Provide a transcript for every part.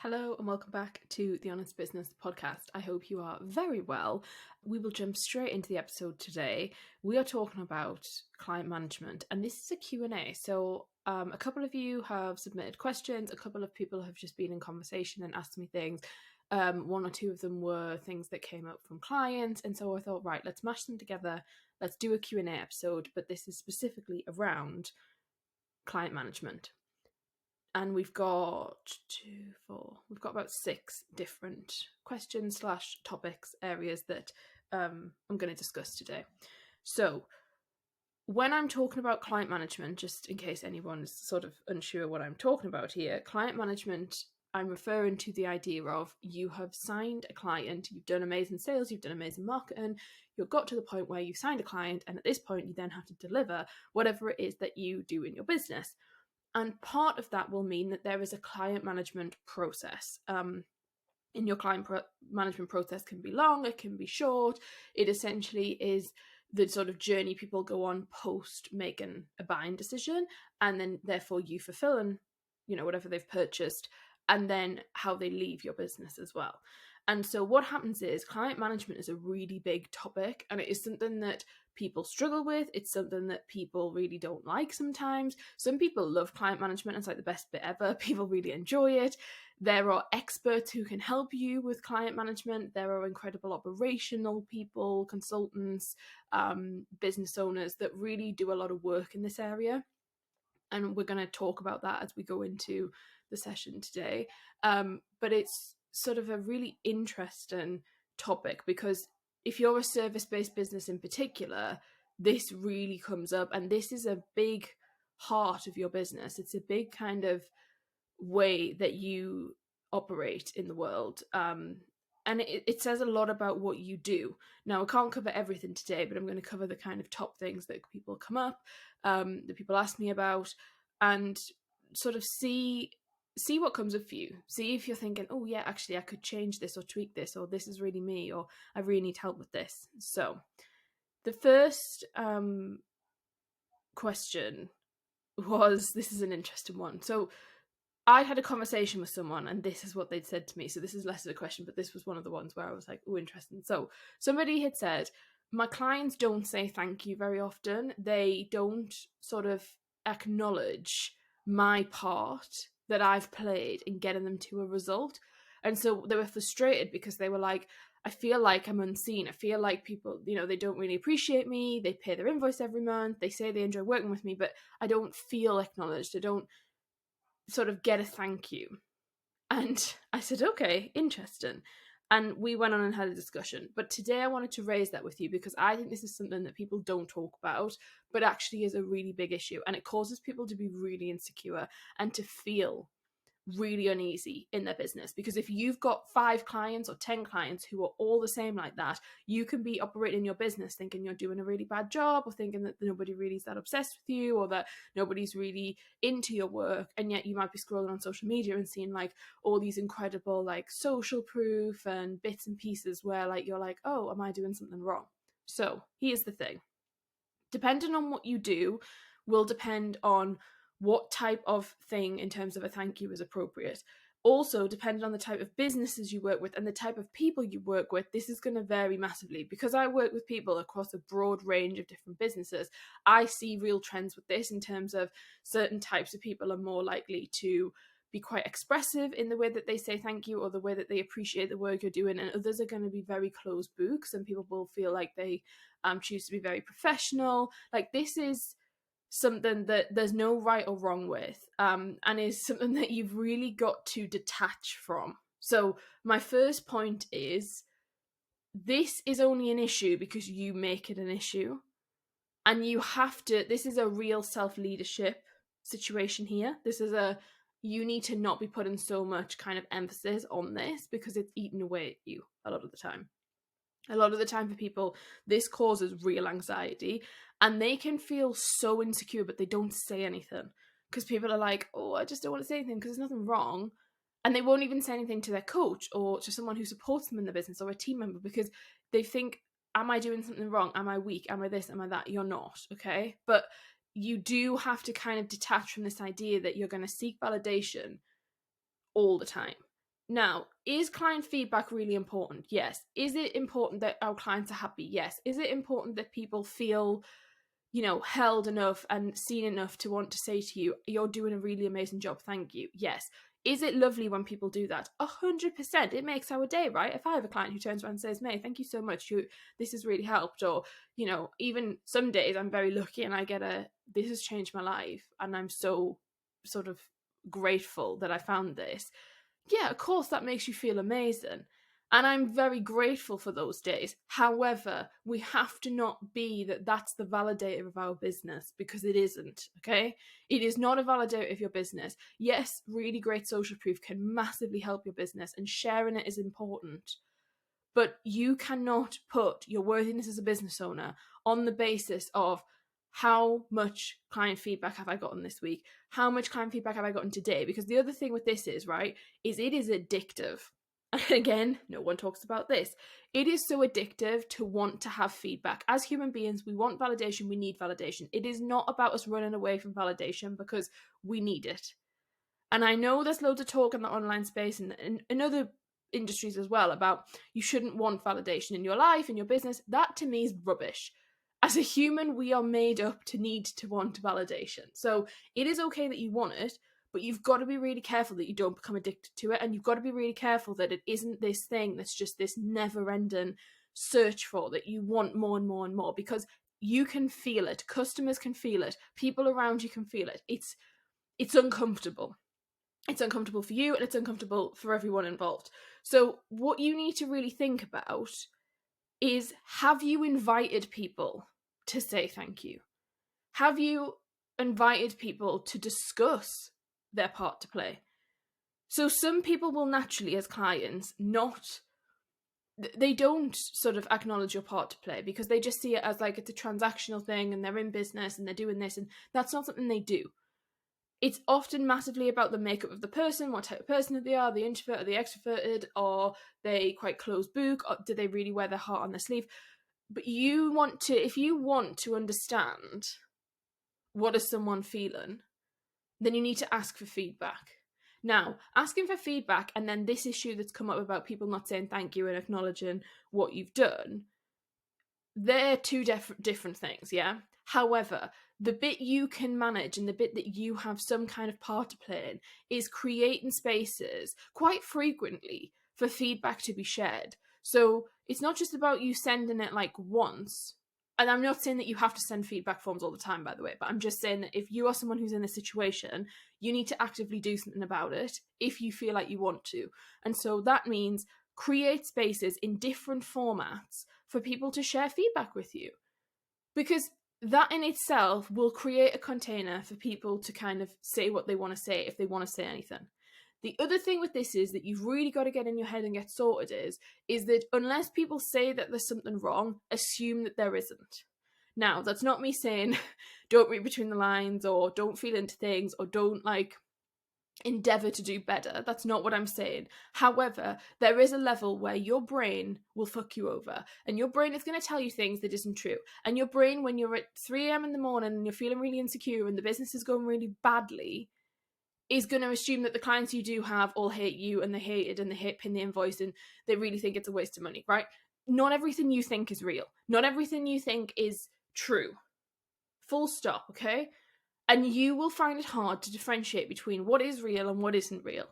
Hello and welcome back to the Honest Business podcast. I hope you are very well. We will jump straight into the episode today. We are talking about client management, and this is a Q&A. So a couple of you have submitted questions. A couple of people have just been in conversation and asked me things. One or two of them were things that came up from clients. And so I thought, right, let's mash them together. Let's do a Q&A episode, but this is specifically around client management. And we've got we've got about 6 different questions / topics, areas that I'm going to discuss today. So when I'm talking about client management, just in case anyone's sort of unsure what I'm talking about here, client management, I'm referring to the idea of you have signed a client, you've done amazing sales, you've done amazing marketing, you've got to the point where you've signed a client, and at this point you then have to deliver whatever it is that you do in your business. And part of that will mean that there is a client management process. And your client management process can be long, it can be short. It essentially is the sort of journey people go on post making a buying decision, and then therefore you fulfilling, whatever they've purchased, and then how they leave your business as well. And so what happens is client management is a really big topic, and it is something that people struggle with. It's something that people really don't like sometimes. Some people love client management. It's like the best bit ever. People really enjoy it. There are experts who can help you with client management. There are incredible operational people, consultants, business owners that really do a lot of work in this area. And we're going to talk about that as we go into the session today. But it's sort of a really interesting topic because if you're a service-based business in particular, this really comes up, and this is a big heart of your business. It's a big kind of way that you operate in the world. And it says a lot about what you do. Now, I can't cover everything today, but I'm going to cover the kind of top things that people come up, that people ask me about, and sort of see what comes up for you. See if you're thinking, oh yeah, actually I could change this or tweak this, or this is really me, or I really need help with this. So the first question was, this is an interesting one. So I had a conversation with someone and this is what they'd said to me. So this is less of a question, but this was one of the ones where I was like, oh, interesting. So somebody had said, my clients don't say thank you very often. They don't sort of acknowledge my part that I've played in getting them to a result. And so they were frustrated because they were like, I feel like I'm unseen. I feel like people, they don't really appreciate me. They pay their invoice every month. They say they enjoy working with me, but I don't feel acknowledged. I don't sort of get a thank you. And I said, okay, interesting. And we went on and had a discussion. But today I wanted to raise that with you because I think this is something that people don't talk about, but actually is a really big issue. And it causes people to be really insecure and to feel really uneasy in their business. Because if you've got 5 clients or 10 clients who are all the same like that, you can be operating your business thinking you're doing a really bad job, or thinking that nobody really is that obsessed with you, or that nobody's really into your work. And yet you might be scrolling on social media and seeing like all these incredible like social proof and bits and pieces where like you're like, oh, am I doing something wrong? So here's the thing. Depending on what you do will depend on what type of thing in terms of a thank you is appropriate. Also, depending on the type of businesses you work with and the type of people you work with, this is going to vary massively. Because I work with people across a broad range of different businesses, I see real trends with this in terms of certain types of people are more likely to be quite expressive in the way that they say thank you or the way that they appreciate the work you're doing, and others are going to be very closed book. Some people will feel like they choose to be very professional. Like, this is something that there's no right or wrong with, and is something that you've really got to detach from. So my first point is, this is only an issue because you make it an issue, and you have to, this is a real self-leadership situation here. This is you need to not be putting so much kind of emphasis on this because it's eating away at you a lot of the time. A lot of the time for people, this causes real anxiety, and they can feel so insecure, but they don't say anything because people are like, oh, I just don't want to say anything because there's nothing wrong. And they won't even say anything to their coach or to someone who supports them in the business or a team member because they think, am I doing something wrong? Am I weak? Am I this? Am I that? You're not, okay? But you do have to kind of detach from this idea that you're going to seek validation all the time. Now, is client feedback really important? Yes. Is it important that our clients are happy? Yes. Is it important that people feel, held enough and seen enough to want to say to you, you're doing a really amazing job, thank you? Yes. Is it lovely when people do that? 100%. It makes our day, right? If I have a client who turns around and says, May, thank you so much, this has really helped. Or, even some days I'm very lucky and I get this has changed my life and I'm so sort of grateful that I found this. Yeah, of course, that makes you feel amazing. And I'm very grateful for those days. However, we have to not be that's the validator of our business, because it isn't, okay? It is not a validator of your business. Yes, really great social proof can massively help your business, and sharing it is important. But you cannot put your worthiness as a business owner on the basis of how much client feedback have I gotten this week? How much client feedback have I gotten today? Because the other thing with this is, right, is it is addictive. And again, no one talks about this. It is so addictive to want to have feedback. As human beings, we want validation, we need validation. It is not about us running away from validation, because we need it. And I know there's loads of talk in the online space and in other industries as well about you shouldn't want validation in your life, in your business. That to me is rubbish. As a human, we are made up to need to want validation. So it is okay that you want it, but you've got to be really careful that you don't become addicted to it. And you've got to be really careful that it isn't this thing that's just this never-ending search for, that you want more and more and more, because you can feel it. Customers can feel it. People around you can feel it. It's uncomfortable. It's uncomfortable for you and it's uncomfortable for everyone involved. So what you need to really think about is, have you invited people to say thank you? Have you invited people to discuss their part to play? So some people will naturally, as clients, they don't sort of acknowledge your part to play, because they just see it as like it's a transactional thing and they're in business and they're doing this, and that's not something they do. It's often massively about the makeup of the person, what type of person they are the introvert or the extroverted, or they quite closed book, or do they really wear their heart on their sleeve? But if you want to understand what is someone feeling, then you need to ask for feedback. Now, asking for feedback and then this issue that's come up about people not saying thank you and acknowledging what you've done, they're two different things, yeah? However, the bit you can manage and the bit that you have some kind of part to play in is creating spaces quite frequently for feedback to be shared. So it's not just about you sending it like once. And I'm not saying that you have to send feedback forms all the time, by the way, but I'm just saying that if you are someone who's in this situation, you need to actively do something about it if you feel like you want to. And so that means create spaces in different formats for people to share feedback with you. Because that in itself will create a container for people to kind of say what they want to say if they want to say anything. The other thing with this is that you've really got to get in your head and get sorted is that unless people say that there's something wrong, assume that there isn't. Now, that's not me saying don't read between the lines or don't feel into things or don't endeavor to do better. That's not what I'm saying. However, there is a level where your brain will fuck you over, and your brain is going to tell you things that isn't true. And your brain, when you're at 3 a.m. in the morning and you're feeling really insecure and the business is going really badly, is going to assume that the clients you do have all hate you and they hate it and they hate paying the invoice and they really think it's a waste of money, right? Not everything you think is real. Not everything you think is true. Full stop, okay? And you will find it hard to differentiate between what is real and what isn't real.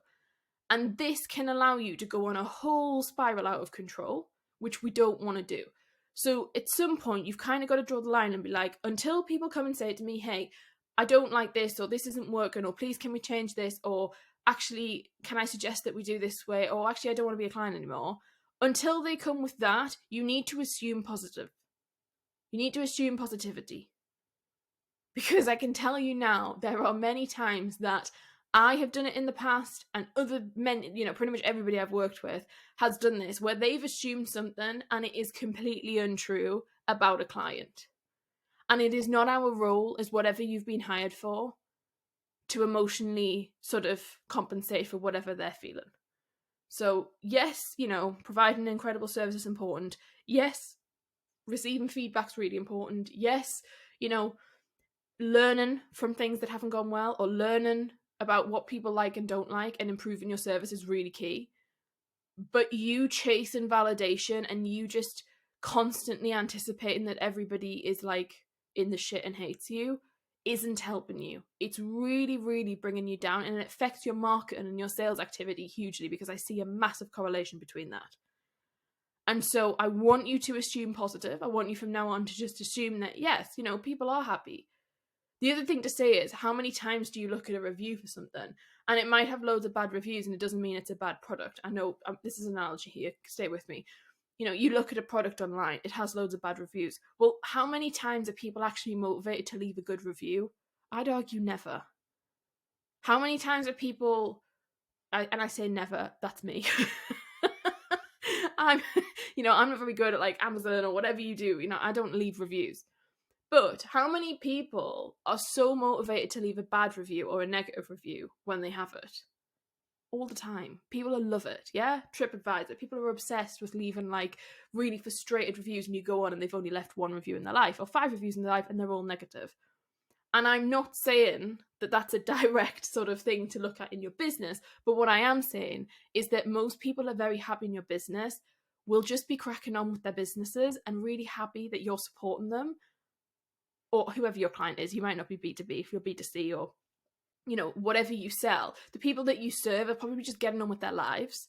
And this can allow you to go on a whole spiral out of control, which we don't want to do. So at some point, you've kind of got to draw the line and be like, until people come and say to me, hey, I don't like this, or this isn't working, or please can we change this, or actually, can I suggest that we do this way, or actually, I don't want to be a client anymore. Until they come with that, you need to assume positive. You need to assume positivity. Because I can tell you now, there are many times that I have done it in the past, and other men, pretty much everybody I've worked with has done this, where they've assumed something and it is completely untrue about a client. And it is not our role as whatever you've been hired for to emotionally sort of compensate for whatever they're feeling. So yes, providing incredible service is important. Yes, receiving feedback's really important. Yes, learning from things that haven't gone well, or learning about what people like and don't like and improving your service is really key. but you chasing validation and you just constantly anticipating that everybody is like in the shit and hates you isn't helping you. It's really, really bringing you down, and it affects your marketing and your sales activity hugely, because I see a massive correlation between that. And so I want you to assume positive. I want you from now on to just assume that, yes, you know, people are happy. The other thing to say is, how many times do you look at a review for something? And it might have loads of bad reviews, and it doesn't mean it's a bad product. I know this is an analogy here. Stay with me. You know, you look at a product online, it has loads of bad reviews. Well, how many times are people actually motivated to leave a good review? I'd argue never. How many times are people, and I say never, that's me. I'm not very good at like Amazon or whatever you do. You know, I don't leave reviews. But how many people are so motivated to leave a bad review or a negative review when they have it? All the time. People love it, yeah? TripAdvisor. People are obsessed with leaving like really frustrated reviews, and you go on and they've only left 1 review in their life or 5 reviews in their life and they're all negative. And I'm not saying that that's a direct sort of thing to look at in your business, but what I am saying is that most people are very happy in your business, will just be cracking on with their businesses and really happy that you're supporting them, or whoever your client is. You might not be B2B, if you're B2C, or, you know, whatever you sell. The people that you serve are probably just getting on with their lives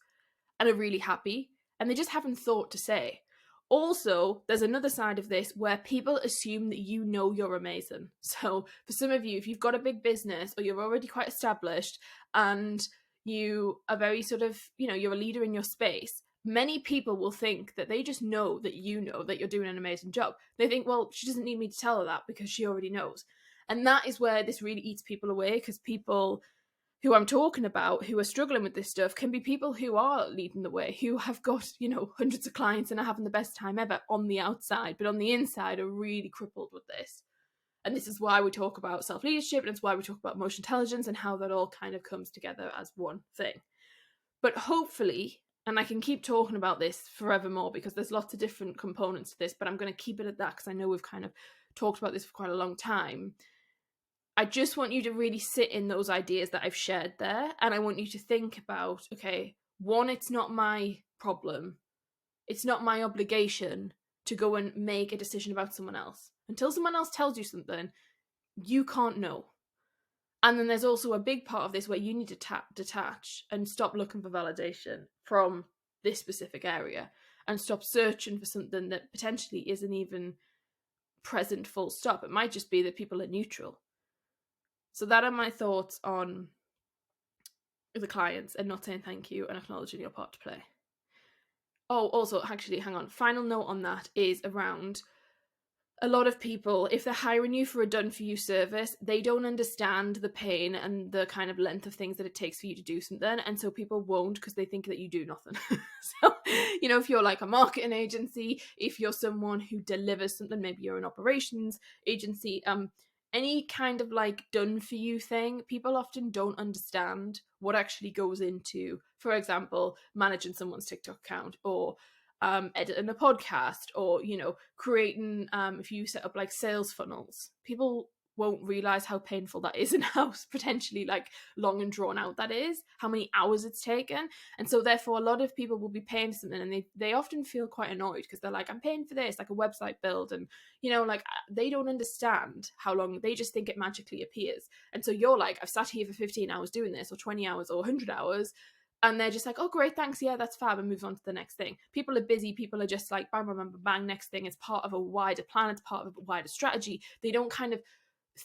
and are really happy, and they just haven't thought to say. Also, there's another side of this where people assume that you know you're amazing. So for some of you, if you've got a big business or you're already quite established and you are very sort of, you know, you're a leader in your space, many people will think that they just know that you know that you're doing an amazing job. They think, well, she doesn't need me to tell her that because she already knows. And that is where this really eats people away, because people who I'm talking about who are struggling with this stuff can be people who are leading the way, who have got, you know, hundreds of clients and are having the best time ever on the outside, but on the inside are really crippled with this. And this is why we talk about self-leadership, and it's why we talk about emotional intelligence and how that all kind of comes together as one thing. But hopefully, and I can keep talking about this forevermore because there's lots of different components to this, but I'm going to keep it at that because I know we've kind of talked about this for quite a long time. I just want you to really sit in those ideas that I've shared there. And I want you to think about, okay, one, it's not my problem. It's not my obligation to go and make a decision about someone else. Until someone else tells you something, you can't know. And then there's also a big part of this where you need to detach and stop looking for validation from this specific area and stop searching for something that potentially isn't even present full stop. It might just be that people are neutral. So that are my thoughts on the clients and not saying thank you and acknowledging your part to play. Oh, also, actually, hang on. Final note on that is around a lot of people, if they're hiring you for a done-for-you service, they don't understand the pain and the kind of length of things that it takes for you to do something. And so people won't, because they think that you do nothing. So, you know, if you're like a marketing agency, if you're someone who delivers something, maybe you're an operations agency, any kind of like done for you thing, people often don't understand what actually goes into, for example, managing someone's TikTok account, or editing a podcast, or, you know, creating, if you set up like sales funnels, people won't realize how painful that is and how potentially like long and drawn out that is, how many hours it's taken. And so therefore a lot of people will be paying for something and they often feel quite annoyed because they're like, I'm paying for this, like a website build, and, you know, like they don't understand how long, they just think it magically appears. And so you're like, I've sat here for 15 hours doing this, or 20 hours, or 100 hours, and they're just like, oh, great, thanks, yeah, that's fab, and move on to the next thing. People are busy. People are just like, bang, bang, bang, bang, next thing. It's part of a wider plan. It's part of a wider strategy. They don't kind of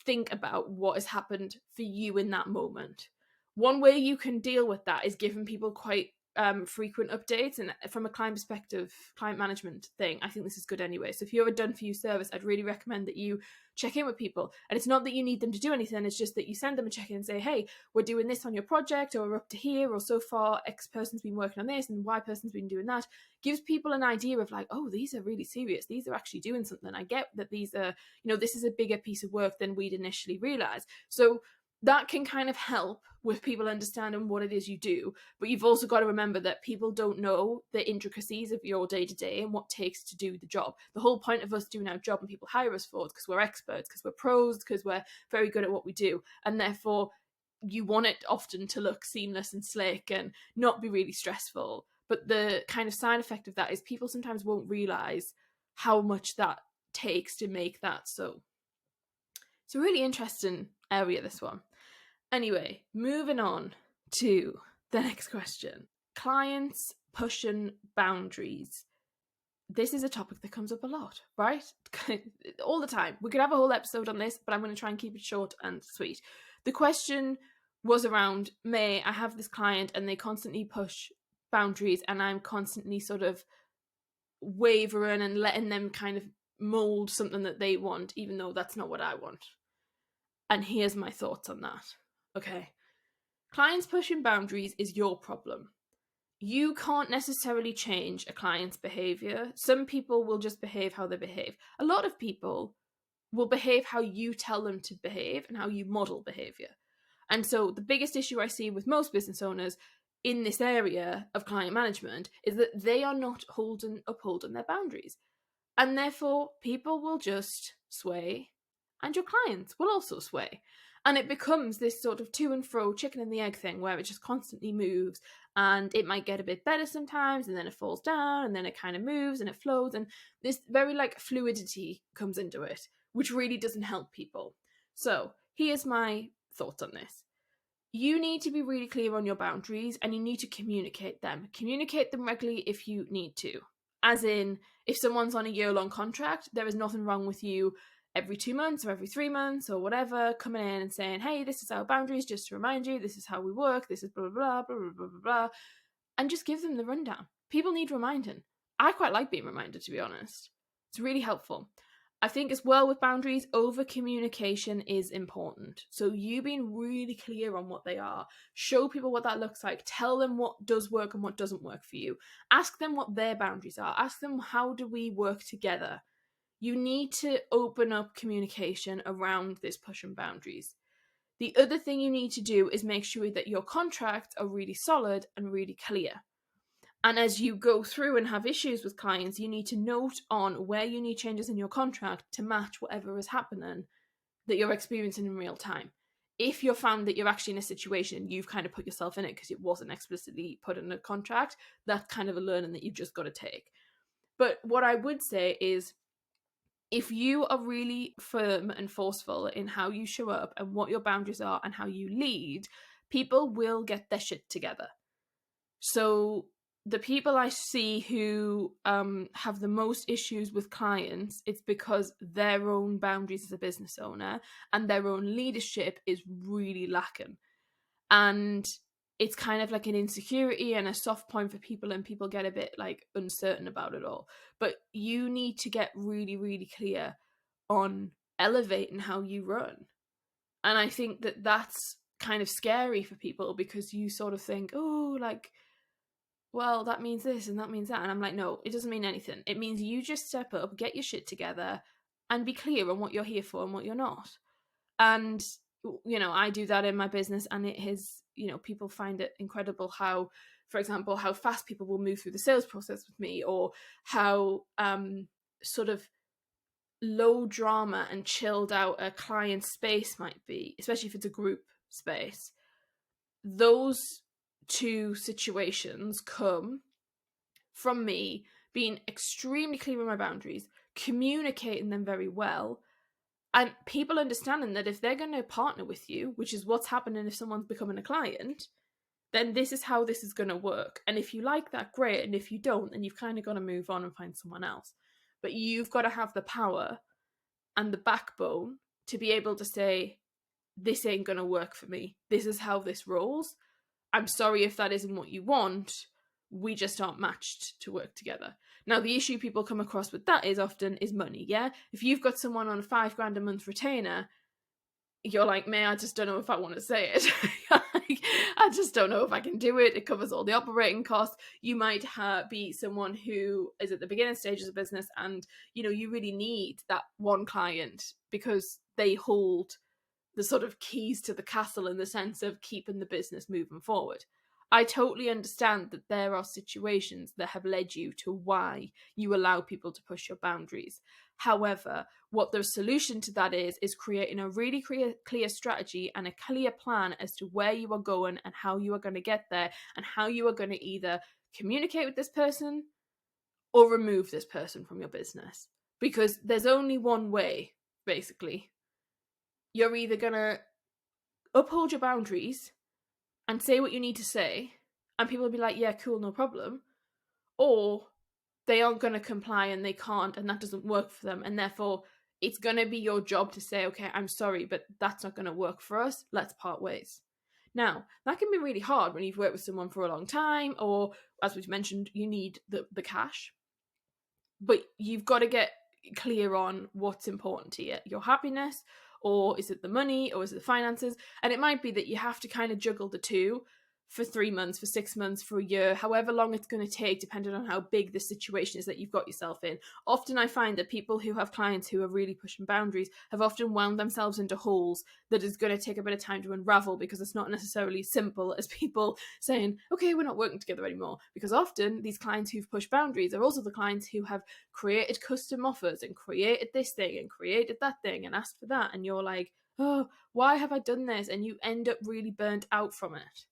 think about what has happened for you in that moment. One way you can deal with that is giving people quite frequent updates. And from a client perspective, client management thing, I think this is good anyway. So if you're a done-for-you service, I'd really recommend that you check in with people. And it's not that you need them to do anything, it's just that you send them a check-in and say, hey, we're doing this on your project, or we're up to here, or so far X person's been working on this and Y person's been doing that. Gives people an idea of like, oh, these are really serious, these are actually doing something. I get that these are, you know, this is a bigger piece of work than we'd initially realize. So that can kind of help with people understanding what it is you do. But you've also got to remember that people don't know the intricacies of your day-to-day and what it takes to do the job. The whole point of us doing our job and people hire us for it because we're experts, because we're pros, because we're very good at what we do. And therefore, you want it often to look seamless and slick and not be really stressful. But the kind of side effect of that is people sometimes won't realize how much that takes to make that so. It's a really interesting area, this one. Anyway, moving on to the next question. Clients pushing boundaries. This is a topic that comes up a lot, right? All the time. We could have a whole episode on this, but I'm going to try and keep it short and sweet. The question was around, May, I have this client and they constantly push boundaries and I'm constantly sort of wavering and letting them kind of mold something that they want, even though that's not what I want. And here's my thoughts on that. Okay. Clients pushing boundaries is your problem. You can't necessarily change a client's behavior. Some people will just behave how they behave. A lot of people will behave how you tell them to behave and how you model behavior. And so the biggest issue I see with most business owners in this area of client management is that they are not upholding their boundaries. And therefore, people will just sway, and your clients will also sway. And it becomes this sort of to and fro chicken and the egg thing where it just constantly moves, and it might get a bit better sometimes, and then it falls down, and then it kind of moves and it flows, and this very like fluidity comes into it, which really doesn't help people. So here's my thoughts on this. You need to be really clear on your boundaries, and you need to communicate them. Communicate them regularly if you need to. As in, if someone's on a year-long contract, there is nothing wrong with you every 2 months or every 3 months or whatever, coming in and saying, hey, this is our boundaries, just to remind you, this is how we work, this is blah, blah, blah, blah, blah, blah, blah, and just give them the rundown. People need reminding. I quite like being reminded, to be honest. It's really helpful. I think as well with boundaries, over communication is important. So you being really clear on what they are, show people what that looks like, tell them what does work and what doesn't work for you. Ask them what their boundaries are. Ask them, how do we work together? You need to open up communication around this pushing boundaries. The other thing you need to do is make sure that your contracts are really solid and really clear. And as you go through and have issues with clients, you need to note on where you need changes in your contract to match whatever is happening that you're experiencing in real time. If you're found that you're actually in a situation, you've kind of put yourself in it because it wasn't explicitly put in a contract, that's kind of a learning that you've just got to take. But what I would say is, if you are really firm and forceful in how you show up and what your boundaries are and how you lead, people will get their shit together. So the people I see who have the most issues with clients, it's because their own boundaries as a business owner and their own leadership is really lacking. And it's kind of like an insecurity and a soft point for people, and people get a bit like uncertain about it all. But you need to get really, really clear on elevating how you run. And I think that that's kind of scary for people, because you sort of think, oh, like, well, that means this and that means that. And I'm like, no, it doesn't mean anything. It means you just step up, get your shit together, and be clear on what you're here for and what you're not. And, you know, I do that in my business, and it has, you know, people find it incredible how, for example, how fast people will move through the sales process with me, or how sort of low drama and chilled out a client space might be, especially if it's a group space. Those two situations come from me being extremely clear on my boundaries, communicating them very well, and people understanding that if they're going to partner with you, which is what's happening if someone's becoming a client, then this is how this is going to work. And if you like that, great. And if you don't, then you've kind of got to move on and find someone else. But you've got to have the power and the backbone to be able to say, this ain't going to work for me. This is how this rolls. I'm sorry if that isn't what you want. We just aren't matched to work together. Now, the issue people come across with that is often is money, yeah? If you've got someone on a $5,000 a month retainer, you're like, man, I just don't know if I want to say it. I just don't know if I can do it. It covers all the operating costs. You might be someone who is at the beginning stages of business, and, you know, you really need that one client because they hold the sort of keys to the castle in the sense of keeping the business moving forward. I totally understand that there are situations that have led you to why you allow people to push your boundaries. However, what the solution to that is creating a really clear strategy and a clear plan as to where you are going and how you are going to get there, and how you are going to either communicate with this person or remove this person from your business. Because there's only one way, basically. You're either going to uphold your boundaries and say what you need to say, and people will be like, yeah, cool, no problem. Or they aren't going to comply and they can't, and that doesn't work for them. And therefore, it's going to be your job to say, okay, I'm sorry, but that's not going to work for us. Let's part ways. Now, that can be really hard when you've worked with someone for a long time, or as we've mentioned, you need the cash. But you've got to get clear on what's important to you. Your happiness, or is it the money, or is it the finances? And it might be that you have to kind of juggle the two for 3 months, for 6 months, for a year, however long it's going to take, depending on how big the situation is that you've got yourself in. Often I find that people who have clients who are really pushing boundaries have often wound themselves into holes that is going to take a bit of time to unravel, because it's not necessarily simple as people saying, okay, we're not working together anymore. Because often these clients who've pushed boundaries are also the clients who have created custom offers and created this thing and created that thing and asked for that. And you're like, oh, why have I done this? And you end up really burnt out from it.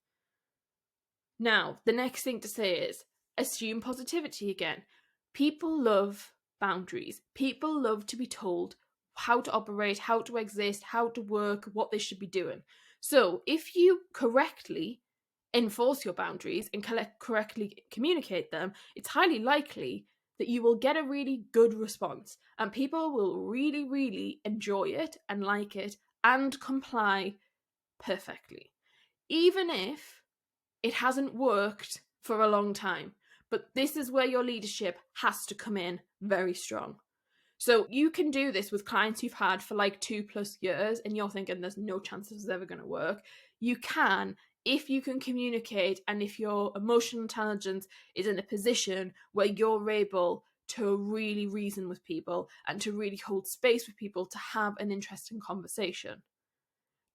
Now, the next thing to say is assume positivity again. People love boundaries. People love to be told how to operate, how to exist, how to work, what they should be doing. So if you correctly enforce your boundaries and correctly communicate them, it's highly likely that you will get a really good response, and people will really, really enjoy it and like it and comply perfectly. Even if it hasn't worked for a long time. But this is where your leadership has to come in very strong. So you can do this with clients you've had for like 2+ years and you're thinking there's no chance this is ever going to work. You can, if you can communicate and if your emotional intelligence is in a position where you're able to really reason with people and to really hold space with people to have an interesting conversation.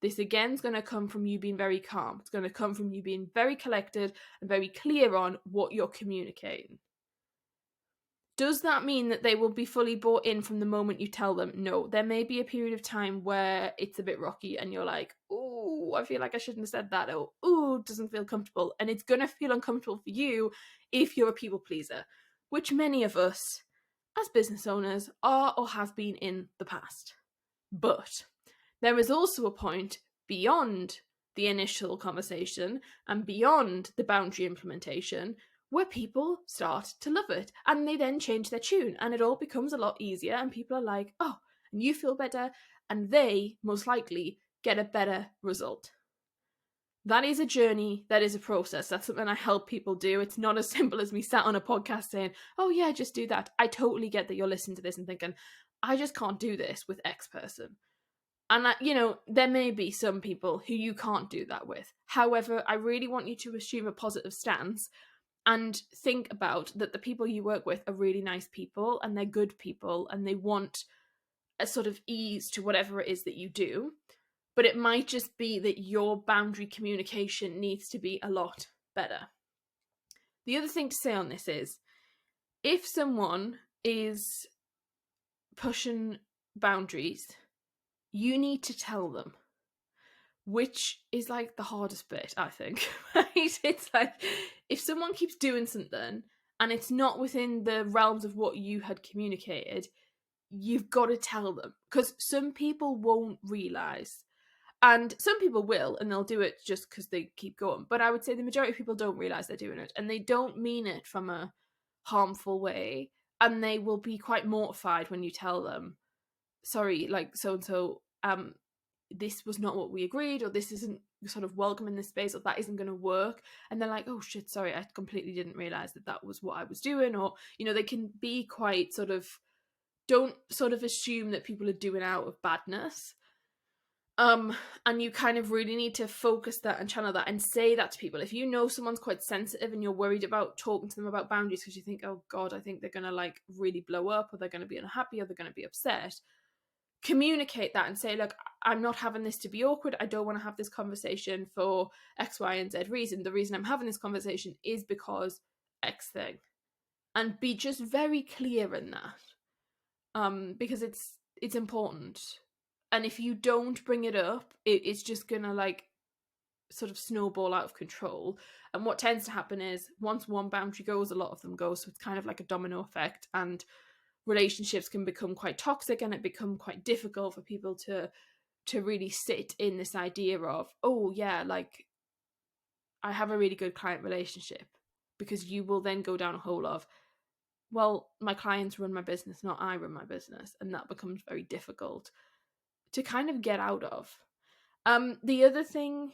This again is going to come from you being very calm. It's going to come from you being very collected and very clear on what you're communicating. Does that mean that they will be fully bought in from the moment you tell them? No. There may be a period of time where it's a bit rocky and you're like, oh, I feel like I shouldn't have said that, or oh, it doesn't feel comfortable. And it's going to feel uncomfortable for you if you're a people pleaser, which many of us as business owners are or have been in the past. But there is also a point beyond the initial conversation and beyond the boundary implementation where people start to love it and they then change their tune and it all becomes a lot easier and people are like, oh, and you feel better and they most likely get a better result. That is a journey, that is a process. That's something I help people do. It's not as simple as me sat on a podcast saying, oh yeah, just do that. I totally get that you're listening to this and thinking, I just can't do this with X person. And, there may be some people who you can't do that with. However, I really want you to assume a positive stance and think about that the people you work with are really nice people and they're good people and they want a sort of ease to whatever it is that you do. But it might just be that your boundary communication needs to be a lot better. The other thing to say on this is, if someone is pushing boundaries, you need to tell them, which is like the hardest bit, I think. Right? It's like, if someone keeps doing something and it's not within the realms of what you had communicated, you've got to tell them, because some people won't realise. And some people will, and they'll do it just because they keep going. But I would say the majority of people don't realise they're doing it, and they don't mean it from a harmful way, and they will be quite mortified when you tell them, sorry, like so-and-so, this was not what we agreed, or this isn't sort of welcome in this space, or that isn't going to work. And they're like, oh shit, sorry, I completely didn't realise that was what I was doing. Or, they can be quite sort of, don't sort of assume that people are doing out of badness. And you kind of really need to focus that and channel that and say that to people. If you know someone's quite sensitive and you're worried about talking to them about boundaries because you think, oh God, I think they're going to like really blow up, or they're going to be unhappy, or they're going to be upset, communicate that and say, look, I'm not having this to be awkward. I don't want to have this conversation for X, Y, and Z reason. The reason I'm having this conversation is because X thing. And be just very clear in that. Because it's important. And if you don't bring it up, it's just gonna like sort of snowball out of control. And what tends to happen is once one boundary goes, a lot of them go. So it's kind of like a domino effect, and relationships can become quite toxic, and it become quite difficult for people to really sit in this idea of, oh yeah, like I have a really good client relationship, because you will then go down a hole of, well, my clients run my business, not I run my business, and that becomes very difficult to kind of get out of. The other thing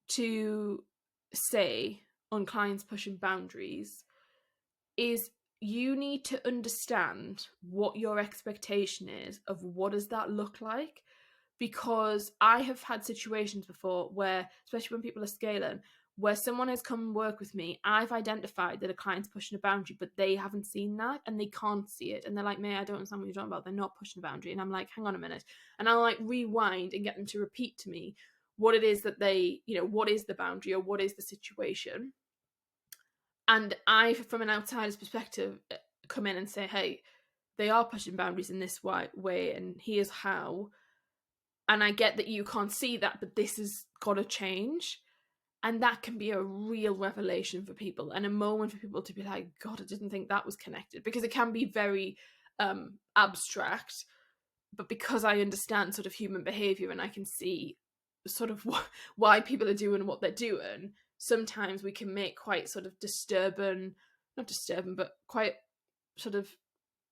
to say on clients pushing boundaries is you need to understand what your expectation is of what does that look like, because I have had situations before where, especially when people are scaling, where someone has come and work with me, I've identified that a client's pushing a boundary, but they haven't seen that and they can't see it. And they're like, May, I don't understand what you're talking about. They're not pushing a boundary. And I'm like, hang on a minute. And I'll like rewind and get them to repeat to me what it is that they, what is the boundary or what is the situation. And I, from an outsider's perspective, come in and say, hey, they are pushing boundaries in this way, and here's how. And I get that you can't see that, but this has got to change. And that can be a real revelation for people, and a moment for people to be like, God, I didn't think that was connected, because it can be very abstract. But because I understand sort of human behavior and I can see sort of why people are doing what they're doing, sometimes we can make quite sort of not disturbing, but quite sort of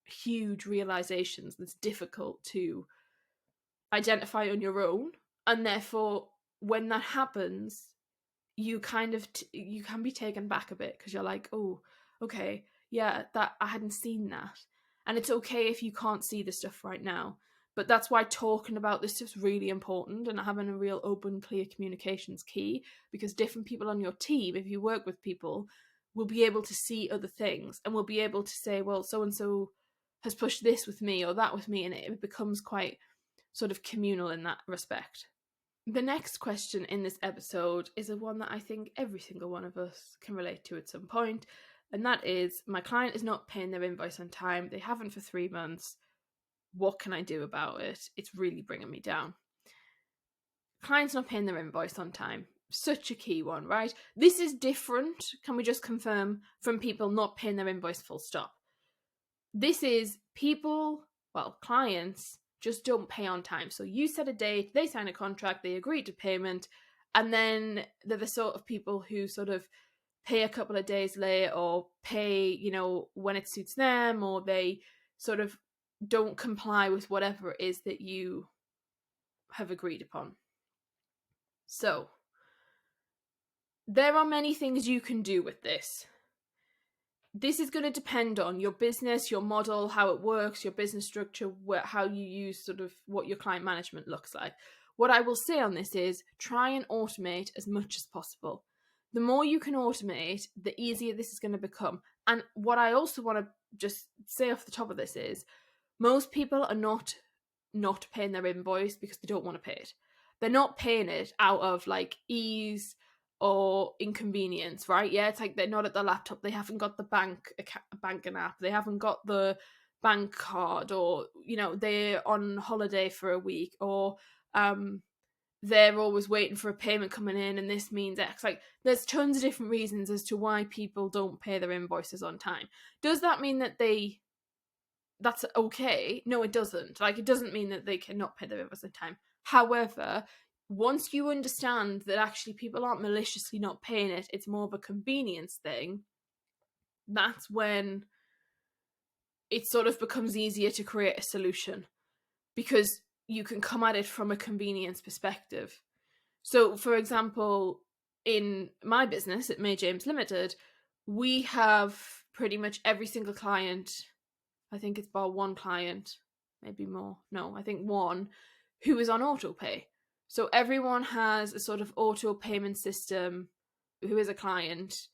huge realizations that's difficult to identify on your own. And therefore, when that happens, you kind of you can be taken back a bit, because you're like, oh, okay, yeah, that I hadn't seen that. And it's okay if you can't see the stuff right now, but that's why talking about this stuff's really important, and having a real open, clear communication is key, because different people on your team, if you work with people, will be able to see other things and will be able to say, well, so and so has pushed this with me or that with me, and it becomes quite sort of communal in that respect. The next question in this episode is a one that I think every single one of us can relate to at some point, and that is, my client is not paying their invoice on time. They haven't for 3 months. What can I do about it? It's really bringing me down. Clients not paying their invoice on time. Such a key one, right? This is different, can we just confirm, from people not paying their invoice full stop. This is people, well, clients just don't pay on time. So you set a date, they sign a contract, they agree to payment, and then they're the sort of people who sort of pay a couple of days late, or pay, when it suits them, or they sort of don't comply with whatever it is that you have agreed upon. So there are many things you can do with this. This is going to depend on your business, your model, how it works, your business structure, how you use sort of what your client management looks like. What I will say on this is try and automate as much as possible. The more you can automate, the easier this is going to become. And what I also want to just say off the top of this is, most people are not paying their invoice because they don't want to pay it. They're not paying it out of like ease or inconvenience, right? Yeah, it's like they're not at the laptop, they haven't got the banking app, they haven't got the bank card, or they're on holiday for a week, or they're always waiting for a payment coming in and this means X. Like, there's tons of different reasons as to why people don't pay their invoices on time. Does that mean that that's okay? No, it doesn't. Like, it doesn't mean that they cannot pay their invoice on time. However, once you understand that actually people aren't maliciously not paying it, it's more of a convenience thing, that's when it sort of becomes easier to create a solution, because you can come at it from a convenience perspective. So, for example, in my business at May James Limited, we have pretty much every single client, I think it's bar one client, maybe more, no, I think one, who is on auto pay. So everyone has a sort of auto payment system who is a client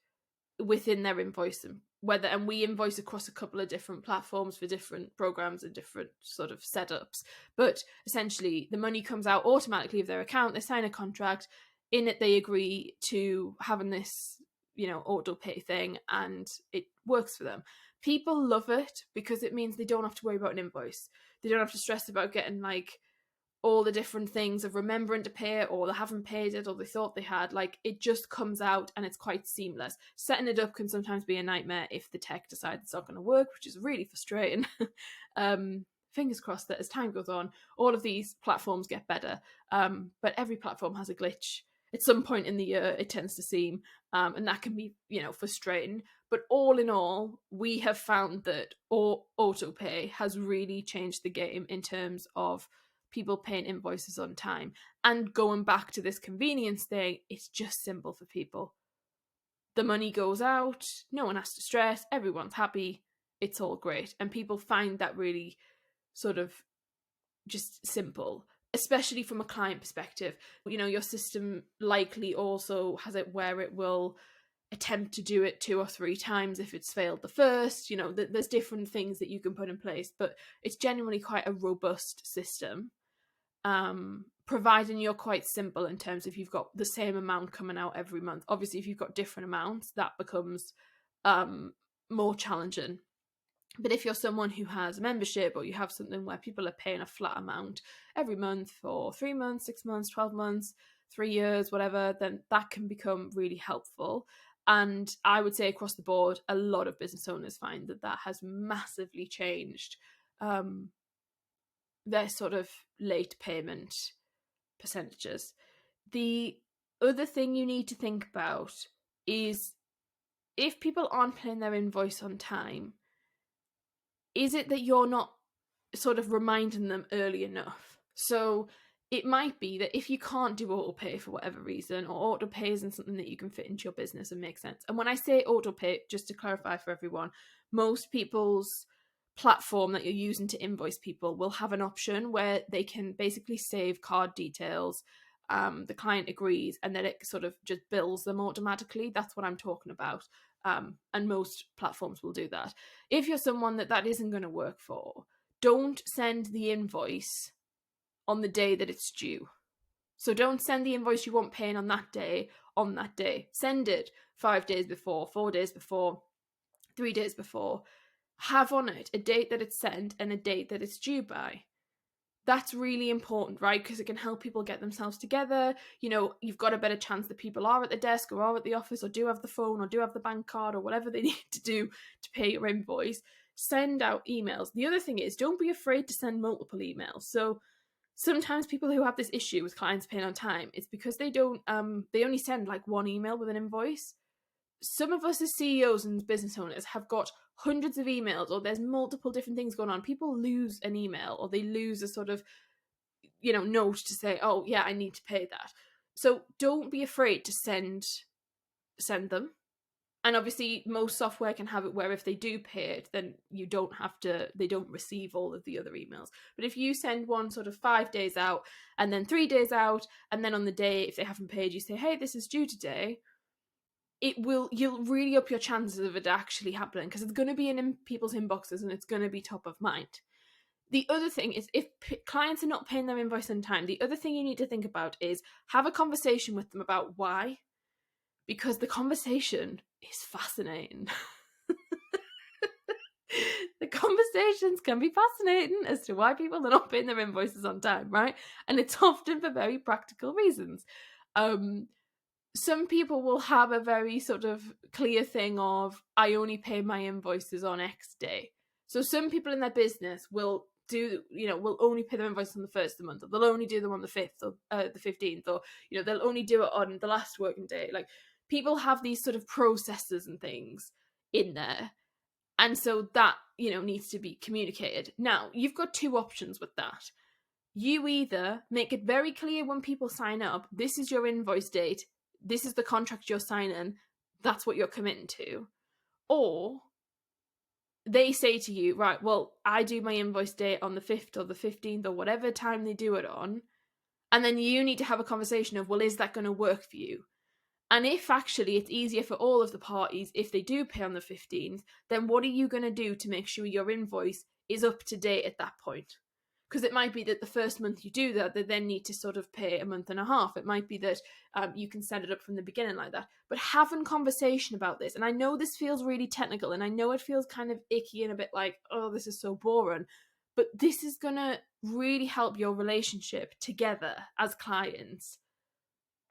within their invoice, and we invoice across a couple of different platforms for different programs and different sort of setups. But essentially, the money comes out automatically of their account. They sign a contract. In it, they agree to having this, auto pay thing, and it works for them. People love it because it means they don't have to worry about an invoice. They don't have to stress about getting like all the different things of remembering to pay it, or they haven't paid it, or they thought they had. Like, it just comes out and it's quite seamless. Setting it up can sometimes be a nightmare if the tech decides it's not going to work, which is really frustrating. Fingers crossed that as time goes on, all of these platforms get better. But every platform has a glitch. At some point in the year, it tends to seem, and that can be, frustrating. But all in all, we have found that autopay has really changed the game in terms of people paying invoices on time. And going back to this convenience thing, it's just simple for people. The money goes out, no one has to stress, everyone's happy, it's all great. And people find that really sort of just simple, especially from a client perspective. Your system likely also has it where it will attempt to do it 2 or 3 times if it's failed the first. There's different things that you can put in place, but it's genuinely quite a robust system, providing you're quite simple in terms of you've got the same amount coming out every month. Obviously, if you've got different amounts, that becomes more challenging. But if you're someone who has a membership, or you have something where people are paying a flat amount every month for 3 months, 6 months, 12 months, 3 years, whatever, then that can become really helpful. And I would say across the board, a lot of business owners find that has massively changed their sort of late payment percentages. The other thing you need to think about is, if people aren't paying their invoice on time, is it that you're not sort of reminding them early enough? So it might be that if you can't do autopay for whatever reason, or autopay isn't something that you can fit into your business and make sense. And when I say autopay, just to clarify for everyone, most people's platform that you're using to invoice people will have an option where they can basically save card details. The client agrees, and then it sort of just bills them automatically. That's what I'm talking about. And most platforms will do that. If you're someone that isn't going to work for, don't send the invoice on the day that it's due. So don't send the invoice you want paying on that day. Send it 5 days before, 4 days before, 3 days before. Have on it a date that it's sent and a date that it's due by. That's really important, right? Because it can help people get themselves together. You've got a better chance that people are at the desk, or are at the office, or do have the phone, or do have the bank card, or whatever they need to do to pay your invoice. Send out emails. The other thing is, don't be afraid to send multiple emails. So sometimes people who have this issue with clients paying on time, it's because they only send like one email with an invoice. Some of us as CEOs and business owners have got hundreds of emails, or there's multiple different things going on. People lose an email, or they lose a sort of, note to say, oh yeah, I need to pay that. So don't be afraid to send them. And obviously most software can have it where if they do pay it, then they don't receive all of the other emails. But if you send one sort of 5 days out, and then 3 days out, and then on the day, if they haven't paid, you say, hey, this is due today, you'll really up your chances of it actually happening, because it's going to be in people's inboxes and it's going to be top of mind. The other thing is, if clients are not paying their invoice on time, the other thing you need to think about is have a conversation with them about why, because the conversation is fascinating. The conversations can be fascinating as to why people are not paying their invoices on time, right? And it's often for very practical reasons. Some people will have a very sort of clear thing of, I only pay my invoices on X day. So some people in their business will only pay their invoices on the 1st of the month, or they'll only do them on the 5th or the 15th, or, they'll only do it on the last working day. Like, people have these sort of processes and things in there. And so that, needs to be communicated. Now, you've got 2 options with that. You either make it very clear when people sign up, this is your invoice date, this is the contract you're signing, that's what you're committing to. Or they say to you, right, well, I do my invoice date on the 5th or the 15th or whatever time they do it on. And then you need to have a conversation of, well, is that going to work for you? And if actually it's easier for all of the parties if they do pay on the 15th, then what are you going to do to make sure your invoice is up to date at that point? Because it might be that the first month you do that, they then need to sort of pay a month and a half. It might be that you can set it up from the beginning like that. But having conversation about this, and I know this feels really technical, and I know it feels kind of icky and a bit like, oh, this is so boring. but this is going to really help your relationship together as clients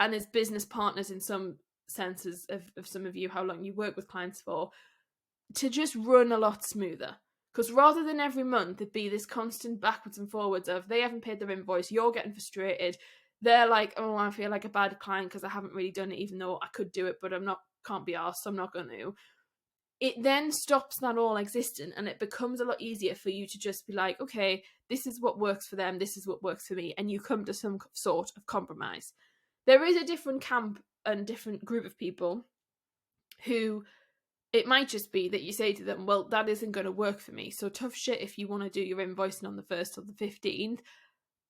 and as business partners in some senses of some of you, how long you work with clients for, to just run a lot smoother. Because rather than every month it be this constant backwards and forwards of they haven't paid their invoice, you're getting frustrated, they're like, oh, I feel like a bad client because I haven't really done it, even though I could do it, but can't be arsed, so I'm not going to. It then stops that all existing, and it becomes a lot easier for you to just be like, okay, this is what works for them, this is what works for me, and you come to some sort of compromise. There is a different camp and different group of people who it might just be that you say to them, well, that isn't going to work for me, so tough shit if you want to do your invoicing on the 1st or the 15th.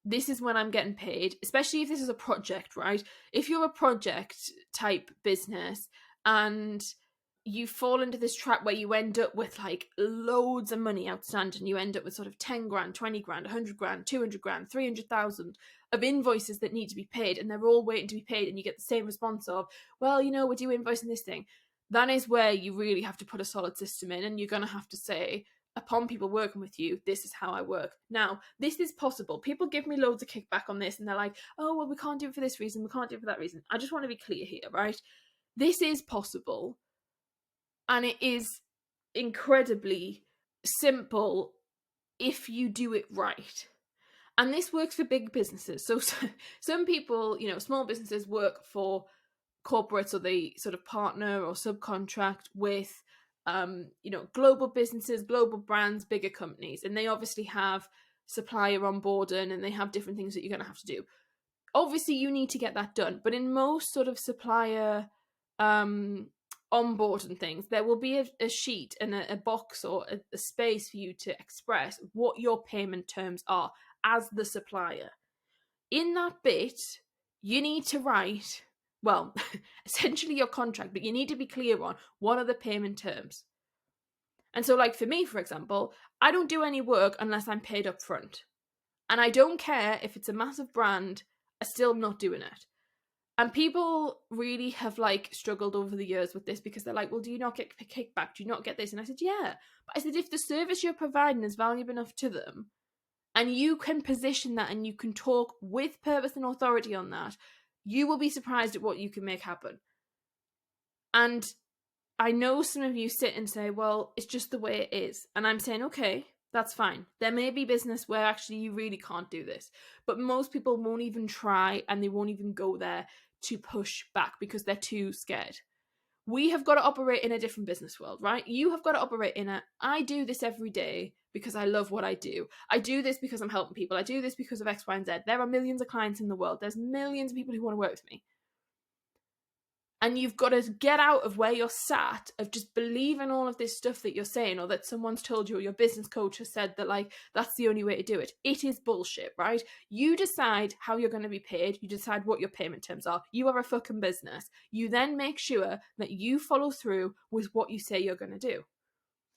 This is when I'm getting paid, especially if this is a project, right? If you're a project type business and you fall into this trap where you end up with like loads of money outstanding, you end up with sort of 10 grand, 20 grand, 100 grand, 200 grand, 300,000 of invoices that need to be paid, and they're all waiting to be paid, and you get the same response of, well, we're due invoicing this thing. That is where you really have to put a solid system in, and you're going to have to say, upon people working with you, this is how I work. Now, this is possible. People give me loads of kickback on this, and they're like, oh, well, we can't do it for this reason, we can't do it for that reason. I just want to be clear here, right? This is possible, and it is incredibly simple if you do it right. And this works for big businesses. So some people, small businesses work for corporates, or they sort of partner or subcontract with global businesses, global brands, bigger companies, and they obviously have supplier onboarding, and they have different things that you're going to have to do. Obviously you need to get that done, but in most sort of supplier onboarding things, there will be a sheet and a box or a space for you to express what your payment terms are as the supplier. In that bit, you need to write, well, essentially your contract, but you need to be clear on what are the payment terms. And so, like for me, for example, I don't do any work unless I'm paid up front. And I don't care if it's a massive brand, I'm still not doing it. And people really have struggled over the years with this, because they're like, well, do you not get kickback? Do you not get this? And I said, yeah. But I said, if the service you're providing is valuable enough to them, and you can position that and you can talk with purpose and authority on that, you will be surprised at what you can make happen. And I know some of you sit and say, well, it's just the way it is. And I'm saying, okay, that's fine. There may be business where actually you really can't do this. But most people won't even try, and they won't even go there to push back because they're too scared. We have got to operate in a different business world, right? You have got to operate in I do this every day because I love what I do. I do this because I'm helping people. I do this because of X, Y, and Z. There are millions of clients in the world. There's millions of people who want to work with me. And you've got to get out of where you're sat, of just believing all of this stuff that you're saying, or that someone's told you, or your business coach has said that that's the only way to do it. It is bullshit, right? You decide how you're going to be paid. You decide what your payment terms are. You are a fucking business. You then make sure that you follow through with what you say you're going to do.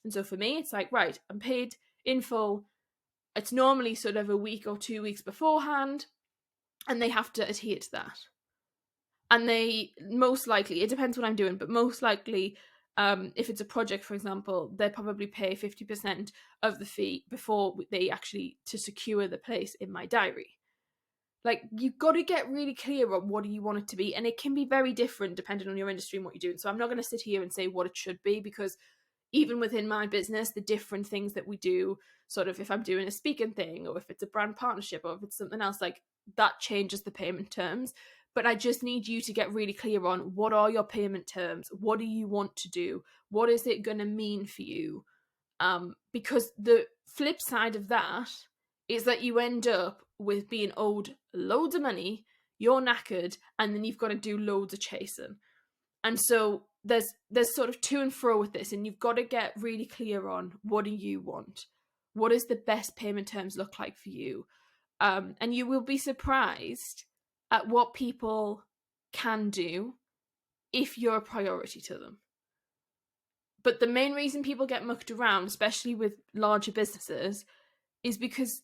And so for me, it's like, right, I'm paid in full. It's normally sort of a week or 2 weeks beforehand, and they have to adhere to that. And they most likely, it depends what I'm doing, but most likely, if it's a project, for example, they probably pay 50% of the fee before they actually to secure the place in my diary. You've got to get really clear on what do you want it to be, and it can be very different depending on your industry and what you're doing. So I'm not going to sit here and say what it should be, because even within my business, the different things that we do, sort of if I'm doing a speaking thing, or if it's a brand partnership, or if it's something else, that changes the payment terms. But I just need you to get really clear on what are your payment terms? What do you want to do? What is it going to mean for you? Because the flip side of that is that you end up with being owed loads of money, you're knackered, and then you've got to do loads of chasing. And so there's sort of to and fro with this, and you've got to get really clear on what do you want? What does the best payment terms look like for you? And you will be surprised at what people can do if you're a priority to them. But the main reason people get mucked around, especially with larger businesses, is because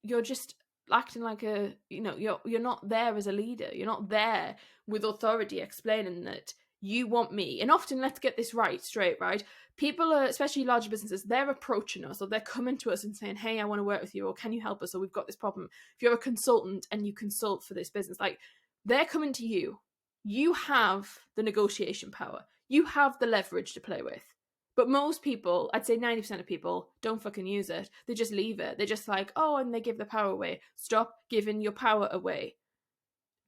you're just acting like you're not there as a leader. You're not there with authority explaining that you want me. And often, let's get this straight, right? People are, especially larger businesses, they're approaching us or they're coming to us and saying, hey, I want to work with you, or can you help us, or we've got this problem. If you're a consultant and you consult for this business, like, they're coming to you. You have the negotiation power. You have the leverage to play with. But most people, I'd say 90% of people, don't fucking use it. They just leave it. They're just like, oh, and they give the power away. Stop giving your power away.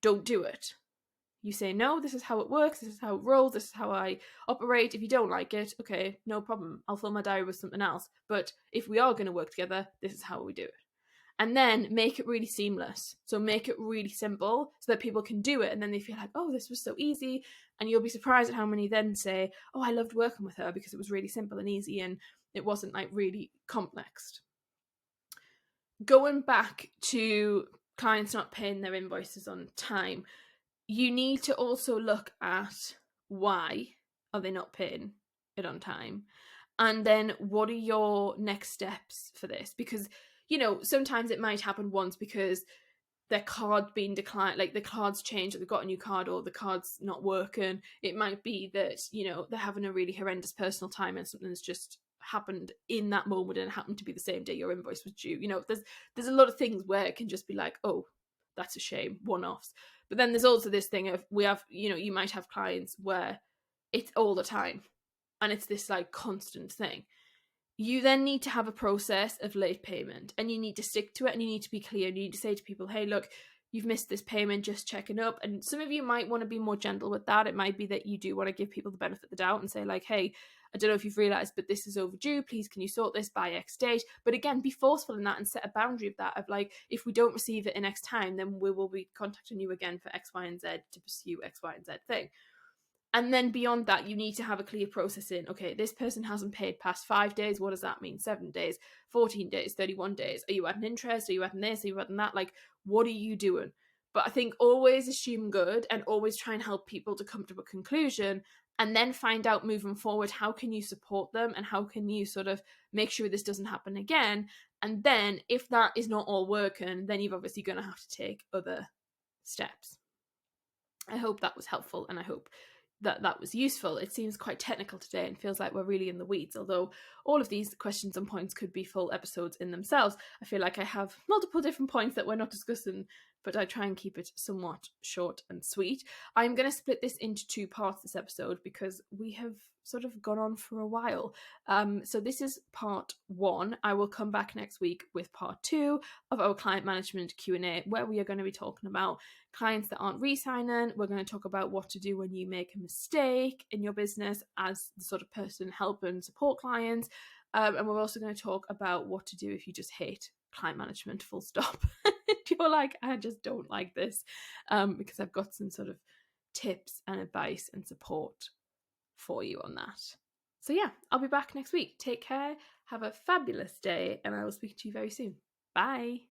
Don't do it. You say, no, this is how it works, this is how it rolls, this is how I operate. If you don't like it, okay, no problem. I'll fill my diary with something else. But if we are going to work together, this is how we do it. And then make it really seamless. So make it really simple so that people can do it. And then they feel like, oh, this was so easy. And you'll be surprised at how many then say, oh, I loved working with her because it was really simple and easy and it wasn't like really complex. Going back to clients not paying their invoices on time, you need to also look at why are they not paying it on time, and then what are your next steps for this? Because, you know, sometimes it might happen once because their card being declined, like the card's changed, or they've got a new card, or the card's not working. It might be that, you know, they're having a really horrendous personal time and something's just happened in that moment and it happened to be the same day your invoice was due. You know, there's a lot of things where it can just be like, oh, that's a shame, one-offs. But then there's also this thing of, we have, you know, you might have clients where it's all the time and it's this like constant thing. You then need to have a process of late payment and you need to stick to it, and you need to be clear. You need to say to people, hey, look, you've missed this payment, just checking up. And some of you might want to be more gentle with that. It might be that you do want to give people the benefit of the doubt and say like, hey, I don't know if you've realised, but this is overdue. Please, can you sort this by X date? But again, be forceful in that and set a boundary of that, of like, if we don't receive it in X time, then we will be contacting you again for X, Y, and Z to pursue X, Y, and Z thing. And then beyond that, you need to have a clear process in, okay, this person hasn't paid past 5 days. What does that mean? 7 days, 14 days, 31 days. Are you adding interest? Are you adding this? Are you adding that? Like, what are you doing? But I think always assume good and always try and help people to come to a conclusion, and then find out moving forward, how can you support them and how can you sort of make sure this doesn't happen again? And then if that is not all working, then you're obviously going to have to take other steps. I hope that was helpful, and I hope that was useful. It seems quite technical today and feels like we're really in the weeds, although all of these questions and points could be full episodes in themselves. I feel like I have multiple different points that we're not discussing, but I try and keep it somewhat short and sweet. I'm going to split this into 2 parts this episode because we have sort of gone on for a while. So this is part 1. I will come back next week with part 2 of our client management Q&A, where we are going to be talking about clients that aren't re-signing. We're going to talk about what to do when you make a mistake in your business as the sort of person help and support clients. And we're also going to talk about what to do if you just hate client management, full stop. You're like, I just don't like this, because I've got some sort of tips and advice and support for you on that. So yeah, I'll be back next week. Take care, have a fabulous day, and I will speak to you very soon. Bye.